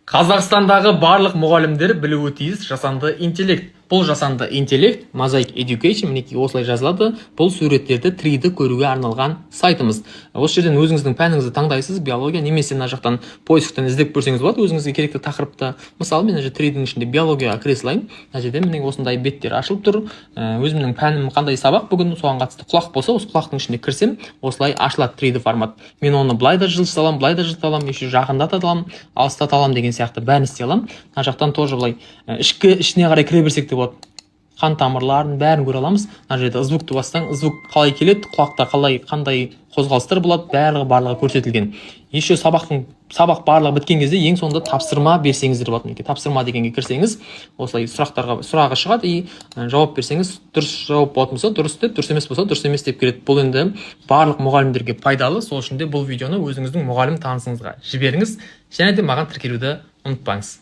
Қазақстандағы барлық мұғалімдер білуі тиіс жасанды интеллект. Бұл жасанды интеллект Mosaic Education мінекей осылай жазылады. Бұл суреттерді 3D көруге арналған сайтымыз. Осы жерден өзіңіздің пәніңізді таңдайсыз, биология, немесе мына жақтан поисктен іздеп көрсеңіз болады өзіңізге керекті тақырыпты. Мысалы, мен 3D'нің ішінде биологияға кіре салайын. Мына жерде міне осындай беттер ашылып тұр. Өзімнің пәнім қандай сабақ бүгін соған қатысты құлақ болса, осы құлақтың ішіне кірсем, осылай ашылады 3D формат. Мен оны былай да жылжыта аламын, былай да жылжыта аламын, еще жақындата аламын, алыстата аламын деген сияқты бәрін істей аламын. Мына жақтан тоже былай ішіне қарай кіре берсек те болады. Қан тамырларын бәрін көре аламыз. Мына жерде звукты бассаң, звук қалай келеді, құлақта қандай қозғалыстар болады, барлығы көрсетілген. Еще сабақ барлығы біткен кезде ең соңында тапсырма берсеңіздер болады. Тапсырма дегенге кірсеңіз, осылай сұрағы шығады и жауап берсеңіз, дұрыс жауап болатын болса, дұрыс деп, дұрыс емес болса, дұрыс емес деп келеді. Бұл енді барлық мұғалімдерге пайдалы. Сол үшін де бұл видеоны өзіңіздің мұғалім танысыңызға жіберіңіз, және де маған тіркелуді ұмытпаңыз.